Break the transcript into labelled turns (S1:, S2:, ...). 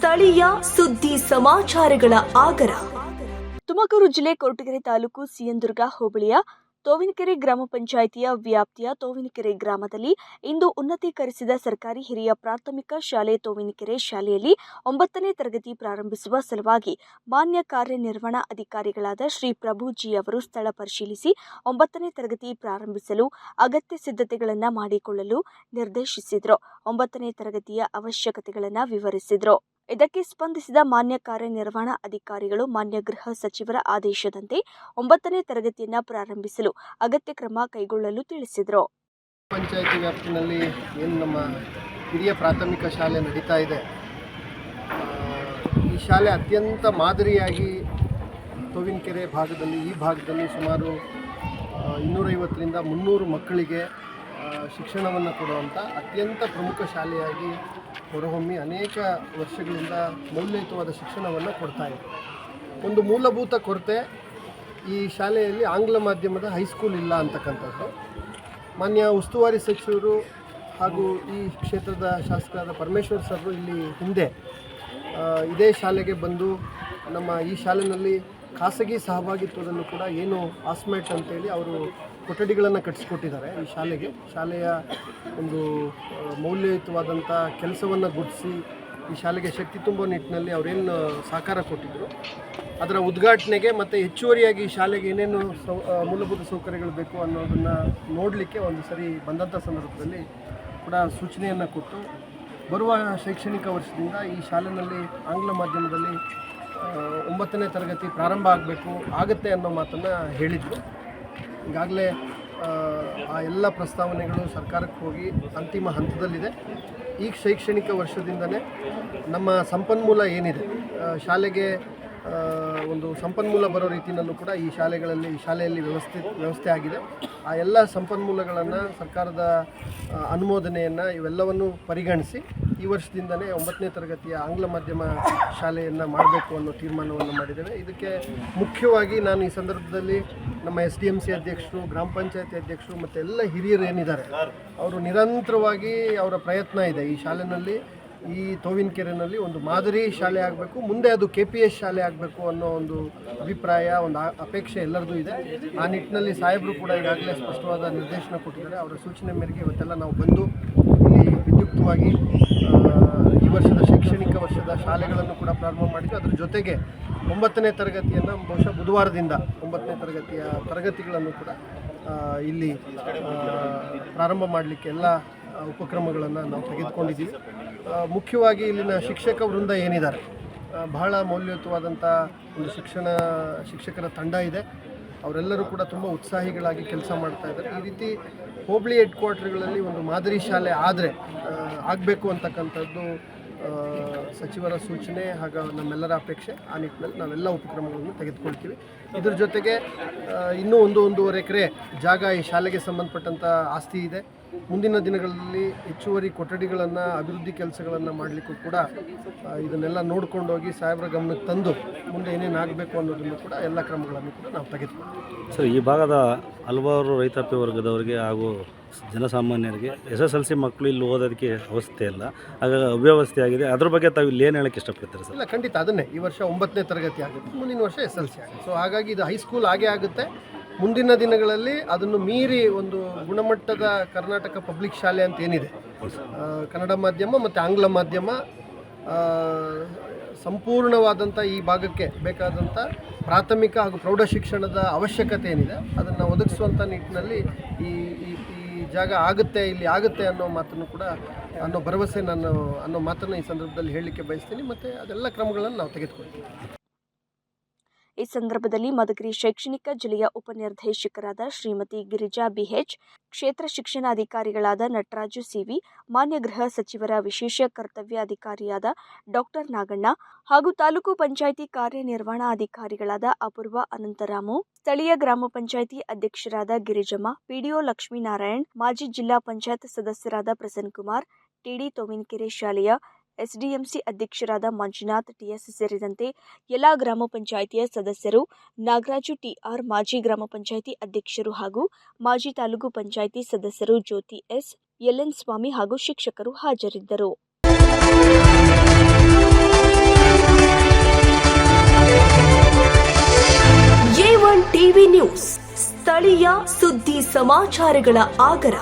S1: ಸ್ಥಳೀಯ ಸುದ್ದಿ ಸಮಾಚಾರಗಳ ಆಗರ.
S2: ತುಮಕೂರು ಜಿಲ್ಲೆ ಕೊರಟಗೆರೆ ತಾಲೂಕು ಸಿಎನ್ದುರ್ಗ ಹೋಬಳಿಯ ತೋವಿನಕೆರೆ ಗ್ರಾಮ ಪಂಚಾಯಿತಿಯ ವ್ಯಾಪ್ತಿಯ ತೋವಿನಕೆರೆ ಗ್ರಾಮದಲ್ಲಿ ಇಂದು ಉನ್ನತೀಕರಿಸಿದ ಸರ್ಕಾರಿ ಹಿರಿಯ ಪ್ರಾಥಮಿಕ ಶಾಲೆ ತೋವಿನಕೆರೆ ಶಾಲೆಯಲ್ಲಿ 9ನೇ ತರಗತಿ ಪ್ರಾರಂಭಿಸುವ ಸಲುವಾಗಿ ಮಾನ್ಯ ಕಾರ್ಯನಿರ್ವಹಣಾ ಅಧಿಕಾರಿಗಳಾದ ಶ್ರೀ ಪ್ರಭುಜಿ ಅವರು ಸ್ಥಳ ಪರಿಶೀಲಿಸಿ 9ನೇ ತರಗತಿ ಪ್ರಾರಂಭಿಸಲು ಅಗತ್ಯ ಸಿದ್ಧತೆಗಳನ್ನು ಮಾಡಿಕೊಳ್ಳಲು ನಿರ್ದೇಶಿಸಿದರು. 9ನೇ ತರಗತಿಯ ಅವಶ್ಯಕತೆಗಳನ್ನು ವಿವರಿಸಿದರು. ಇದಕ್ಕೆ ಸ್ಪಂದಿಸಿದ ಮಾನ್ಯ ಕಾರ್ಯನಿರ್ವಹಣಾ ಅಧಿಕಾರಿಗಳು ಮಾನ್ಯ ಗೃಹ ಸಚಿವರ ಆದೇಶದಂತೆ 9ನೇ ತರಗತಿಯನ್ನು ಪ್ರಾರಂಭಿಸಲು ಅಗತ್ಯ ಕ್ರಮ ಕೈಗೊಳ್ಳಲು ತಿಳಿಸಿದರು.
S3: ಪಂಚಾಯಿತಿ ವ್ಯಾಪ್ತಿನಲ್ಲಿ ಏನು ನಮ್ಮ ಹಿರಿಯ ಪ್ರಾಥಮಿಕ ಶಾಲೆ ನಡೀತಾ ಇದೆ, ಈ ಶಾಲೆ ಅತ್ಯಂತ ಮಾದರಿಯಾಗಿ ತೋವಿನಕೆರೆ ಈ ಭಾಗದಲ್ಲಿ ಸುಮಾರು 250ರಿಂದ 300 ಮಕ್ಕಳಿಗೆ ಶಿಕ್ಷಣವನ್ನು ಕೊಡುವಂಥ ಅತ್ಯಂತ ಪ್ರಮುಖ ಶಾಲೆಯಾಗಿ ಹೊರಹೊಮ್ಮಿ ಅನೇಕ ವರ್ಷಗಳಿಂದ ಮೌಲ್ಯಯುತವಾದ ಶಿಕ್ಷಣವನ್ನು ಕೊಡ್ತಾ ಇದೆ. ಒಂದು ಮೂಲಭೂತ ಕೊರತೆ, ಈ ಶಾಲೆಯಲ್ಲಿ ಆಂಗ್ಲ ಮಾಧ್ಯಮದ ಹೈಸ್ಕೂಲ್ ಇಲ್ಲ ಅಂತಕ್ಕಂಥದ್ದು. ಮಾನ್ಯ ಉಸ್ತುವಾರಿ ಸಚಿವರು ಹಾಗೂ ಈ ಕ್ಷೇತ್ರದ ಶಾಸಕರಾದ ಪರಮೇಶ್ವರ್ ಸರ್ರು ಇಲ್ಲಿ ಹಿಂದೆ ಇದೇ ಶಾಲೆಗೆ ಬಂದು ನಮ್ಮ ಈ ಶಾಲೆಯಲ್ಲಿ ಖಾಸಗಿ ಸಹಭಾಗಿತ್ವದಲ್ಲೂ ಕೂಡ ಏನು ಆಸ್ಮೆಟ್ ಅಂತೇಳಿ ಅವರು ಕೊಠಡಿಗಳನ್ನು ಕಟ್ಟಿಸ್ಕೊಟ್ಟಿದ್ದಾರೆ. ಈ ಶಾಲೆಯ ಒಂದು ಮೌಲ್ಯಯುತವಾದಂಥ ಕೆಲಸವನ್ನು ಗುರುತಿಸಿ ಈ ಶಾಲೆಗೆ ಶಕ್ತಿ ತುಂಬುವ ನಿಟ್ಟಿನಲ್ಲಿ ಅವರೇನು ಸಹಕಾರ ಕೊಟ್ಟಿದ್ದರು, ಅದರ ಉದ್ಘಾಟನೆಗೆ ಮತ್ತು ಹೆಚ್ಚುವರಿಯಾಗಿ ಈ ಶಾಲೆಗೆ ಏನೇನು ಮೂಲಭೂತ ಸೌಕರ್ಯಗಳು ಬೇಕು ಅನ್ನೋದನ್ನು ನೋಡಲಿಕ್ಕೆ ಒಂದು ಸರಿ ಬಂದಂಥ ಸಂದರ್ಭದಲ್ಲಿ ಕೂಡ ಸೂಚನೆಯನ್ನು ಕೊಟ್ಟು ಬರುವ ಶೈಕ್ಷಣಿಕ ವರ್ಷದಿಂದ ಈ ಶಾಲೆಯಲ್ಲಿ ಆಂಗ್ಲ ಮಾಧ್ಯಮದಲ್ಲಿ 9ನೇ ತರಗತಿ ಪ್ರಾರಂಭ ಆಗುತ್ತೆ ಅನ್ನೋ ಮಾತನ್ನು ಹೇಳಿದರು. ಈಗಾಗಲೇ ಆ ಎಲ್ಲ ಪ್ರಸ್ತಾವನೆಗಳು ಸರ್ಕಾರಕ್ಕೆ ಹೋಗಿ ಅಂತಿಮ ಹಂತದಲ್ಲಿದೆ. ಈ ಶೈಕ್ಷಣಿಕ ವರ್ಷದಿಂದಲೇ ನಮ್ಮ ಸಂಪನ್ಮೂಲ ಏನಿದೆ, ಶಾಲೆಗೆ ಒಂದು ಸಂಪನ್ಮೂಲ ಬರೋ ರೀತಿಯಲ್ಲೂ ಕೂಡ ಈ ಶಾಲೆಯಲ್ಲಿ ವ್ಯವಸ್ಥೆ ಆಗಿದೆ. ಆ ಎಲ್ಲ ಸಂಪನ್ಮೂಲಗಳನ್ನು ಸರ್ಕಾರದ ಅನುಮೋದನೆಯನ್ನು ಇವೆಲ್ಲವನ್ನು ಪರಿಗಣಿಸಿ ಈ ವರ್ಷದಿಂದಲೇ 9ನೇ ತರಗತಿಯ ಆಂಗ್ಲ ಮಾಧ್ಯಮ ಶಾಲೆಯನ್ನು ಮಾಡಬೇಕು ಅನ್ನೋ ತೀರ್ಮಾನವನ್ನು ಮಾಡಿದ್ದೇವೆ. ಇದಕ್ಕೆ ಮುಖ್ಯವಾಗಿ ನಾನು ಈ ಸಂದರ್ಭದಲ್ಲಿ ನಮ್ಮ SDMC ಅಧ್ಯಕ್ಷರು, ಗ್ರಾಮ ಪಂಚಾಯತಿ ಅಧ್ಯಕ್ಷರು ಮತ್ತು ಎಲ್ಲ ಹಿರಿಯರು ಏನಿದ್ದಾರೆ ಅವರು ನಿರಂತರವಾಗಿ ಅವರ ಪ್ರಯತ್ನ ಇದೆ. ಈ ಶಾಲೆಯಲ್ಲಿ, ಈ ತೋವಿನಕೆರೆನಲ್ಲಿ ಒಂದು ಮಾದರಿ ಶಾಲೆ ಆಗಬೇಕು, ಮುಂದೆ ಅದು KPS ಶಾಲೆ ಆಗಬೇಕು ಅನ್ನೋ ಒಂದು ಅಭಿಪ್ರಾಯ, ಒಂದು ಅಪೇಕ್ಷೆ ಎಲ್ಲರದ್ದು ಇದೆ. ಆ ನಿಟ್ಟಿನಲ್ಲಿ ಸಾಹೇಬರು ಕೂಡ ಈಗಾಗಲೇ ಸ್ಪಷ್ಟವಾದ ನಿರ್ದೇಶನ ಕೊಟ್ಟಿದ್ದಾರೆ. ಅವರ ಸೂಚನೆ ಮೇರೆಗೆ ಇವತ್ತೆಲ್ಲ ನಾವು ಬಂದು ಇಲ್ಲಿ ವಿದ್ಯುಕ್ತವಾಗಿ ಈ ವರ್ಷದ ಶೈಕ್ಷಣಿಕ ವರ್ಷದ ಶಾಲೆಗಳನ್ನು ಕೂಡ ಪ್ರಾರಂಭ ಮಾಡಿದ್ದು. ಅದರ ಜೊತೆಗೆ 9ನೇ ತರಗತಿಯನ್ನು ಬಹುಶಃ ಬುಧವಾರದಿಂದ 9ನೇ ತರಗತಿಯ ತರಗತಿಗಳನ್ನು ಕೂಡ ಇಲ್ಲಿ ಪ್ರಾರಂಭ ಮಾಡಲಿಕ್ಕೆ ಎಲ್ಲ ಉಪಕ್ರಮಗಳನ್ನು ನಾವು ತೆಗೆದುಕೊಂಡಿದ್ದೀವಿ. ಮುಖ್ಯವಾಗಿ ಇಲ್ಲಿನ ಶಿಕ್ಷಕ ವೃಂದ ಏನಿದ್ದಾರೆ, ಬಹಳ ಮೌಲ್ಯಯುತವಾದಂಥ ಒಂದು ಶಿಕ್ಷಕರ ತಂಡ ಇದೆ. ಅವರೆಲ್ಲರೂ ಕೂಡ ತುಂಬ ಉತ್ಸಾಹಿಗಳಾಗಿ ಕೆಲಸ ಮಾಡ್ತಾ ಇದ್ದಾರೆ. ಈ ರೀತಿ ಹೋಬಳಿ ಹೆಡ್ ಕ್ವಾರ್ಟರ್ಗಳಲ್ಲಿ ಒಂದು ಮಾದರಿ ಶಾಲೆ ಆಗಬೇಕು ಅಂತಕ್ಕಂಥದ್ದು ಸಚಿವರ ಸೂಚನೆ ಹಾಗೂ ನಮ್ಮೆಲ್ಲರ ಅಪೇಕ್ಷೆ. ಆ ನಿಟ್ಟಿನಲ್ಲಿ ನಾವೆಲ್ಲ ಉಪಕ್ರಮಗಳನ್ನು ತೆಗೆದುಕೊಳ್ತೀವಿ. ಇದರ ಜೊತೆಗೆ ಇನ್ನೂ 1-1.5 ಎಕರೆ ಜಾಗ ಈ ಶಾಲೆಗೆ ಸಂಬಂಧಪಟ್ಟಂಥ ಆಸ್ತಿ ಇದೆ. ಮುಂದಿನ ದಿನಗಳಲ್ಲಿ ಹೆಚ್ಚುವರಿ ಕೊಠಡಿಗಳನ್ನು, ಅಭಿವೃದ್ಧಿ ಕೆಲಸಗಳನ್ನು ಮಾಡಲಿಕ್ಕೂ ಕೂಡ ಇದನ್ನೆಲ್ಲ ನೋಡ್ಕೊಂಡೋಗಿ ಸಾಹೇಬರ ಗಮನಕ್ಕೆ ತಂದು ಮುಂದೆ ಏನೇನು ಆಗಬೇಕು ಅನ್ನೋದನ್ನು ಕೂಡ ಎಲ್ಲ ಕ್ರಮಗಳನ್ನು ಕೂಡ ನಾವು ತೆಗೆದುಕೊಳ್ತೀವಿ.
S4: ಸರ್, ಈ ಭಾಗದ ಹಲವಾರು ರೈತಾಪಿ ವರ್ಗದವರಿಗೆ ಹಾಗೂ ಜನಸಾಮಾನ್ಯರಿಗೆ SSLC ಮಕ್ಕಳು ಇಲ್ಲಿ ಓದೋದಕ್ಕೆ ಅವಸ್ಥೆ ಇಲ್ಲ, ಹಾಗಾಗಿ ಅವ್ಯವಸ್ಥೆ ಆಗಿದೆ. ಅದ್ರ ಬಗ್ಗೆ ತಾವು ಇಲ್ಲಿ ಏನು ಹೇಳೋಕ್ಕೆ ಇಷ್ಟಪಡ್ತೀರಿ ಸರ್?
S3: ಇಲ್ಲ, ಖಂಡಿತ ಅದನ್ನೇ. ಈ ವರ್ಷ 9ನೇ ತರಗತಿ ಆಗುತ್ತೆ, ಮುಂದಿನ ವರ್ಷ SLC ಆಗುತ್ತೆ. ಸೊ ಹಾಗಾಗಿ ಇದು ಹೈಸ್ಕೂಲ್ ಆಗುತ್ತೆ. ಮುಂದಿನ ದಿನಗಳಲ್ಲಿ ಅದನ್ನು ಮೀರಿ ಒಂದು ಗುಣಮಟ್ಟದ ಕರ್ನಾಟಕ ಪಬ್ಲಿಕ್ ಶಾಲೆ ಅಂತ ಏನಿದೆ, ಕನ್ನಡ ಮಾಧ್ಯಮ ಮತ್ತು ಆಂಗ್ಲ ಮಾಧ್ಯಮ ಸಂಪೂರ್ಣವಾದಂಥ ಈ ಭಾಗಕ್ಕೆ ಬೇಕಾದಂಥ ಪ್ರಾಥಮಿಕ ಹಾಗೂ ಪ್ರೌಢ ಶಿಕ್ಷಣದ ಅವಶ್ಯಕತೆ ಏನಿದೆ ಅದನ್ನು ಒದಗಿಸುವಂಥ ನಿಟ್ಟಿನಲ್ಲಿ ಈ ಜಾಗ ಇಲ್ಲಿ ಆಗುತ್ತೆ ಅನ್ನೋ ಮಾತನ್ನು ಕೂಡ, ಅನ್ನೋ ಭರವಸೆ ಅನ್ನೋ ಮಾತನ್ನು ಈ ಸಂದರ್ಭದಲ್ಲಿ ಹೇಳಲಿಕ್ಕೆ ಬಯಸ್ತೀನಿ. ಮತ್ತು ಅದೆಲ್ಲ ಕ್ರಮಗಳನ್ನು ನಾವು ತೆಗೆದುಕೊಳ್ತೀವಿ.
S2: ಈ ಸಂದರ್ಭದಲ್ಲಿ ಮಧುಗಿರಿ ಶೈಕ್ಷಣಿಕ ಜಿಲ್ಲೆಯ ಉಪನಿರ್ದೇಶಕರಾದ ಶ್ರೀಮತಿ ಗಿರಿಜಾ BH, ಕ್ಷೇತ್ರ ಶಿಕ್ಷಣಾಧಿಕಾರಿಗಳಾದ ನಟರಾಜು CV, ಮಾನ್ಯ ಗೃಹ ಸಚಿವರ ವಿಶೇಷ ಕರ್ತವ್ಯ ಅಧಿಕಾರಿಯಾದ ಡಾಕ್ಟರ್ ನಾಗಣ್ಣ ಹಾಗೂ ತಾಲೂಕು ಪಂಚಾಯಿತಿ ಕಾರ್ಯನಿರ್ವಹಣಾ ಅಧಿಕಾರಿಗಳಾದ ಅಪೂರ್ವ ಅನಂತರಾಮು, ಸ್ಥಳೀಯ ಗ್ರಾಮ ಪಂಚಾಯಿತಿ ಅಧ್ಯಕ್ಷರಾದ ಗಿರಿಜಮ್ಮ, PDO ಲಕ್ಷ್ಮೀನಾರಾಯಣ್, ಮಾಜಿ ಜಿಲ್ಲಾ ಪಂಚಾಯತ್ ಸದಸ್ಯರಾದ ಪ್ರಸನ್ನಕುಮಾರ್, TD ತೋವಿನಕೆರೆ ಶಾಲೆಯ SDMC ಅಧ್ಯಕ್ಷರಾದ ಮಂಜುನಾಥ್ TS ಸೇರಿದಂತೆ ಎಲ್ಲ ಗ್ರಾಮ ಪಂಚಾಯಿತಿಯ ಸದಸ್ಯರು, ನಾಗರಾಜು TR, ಮಾಜಿ ಗ್ರಾಮ ಪಂಚಾಯಿತಿ ಅಧ್ಯಕ್ಷರು ಹಾಗೂ ಮಾಜಿ ತಾಲೂಕು ಪಂಚಾಯಿತಿ ಸದಸ್ಯರು ಜ್ಯೋತಿ S, LN ಸ್ವಾಮಿ ಹಾಗೂ ಶಿಕ್ಷಕರು ಹಾಜರಿದ್ದರು.
S1: ಸ್ಥಳೀಯ ಸುದ್ದಿ ಸಮಾಚಾರಗಳ ಆಗರ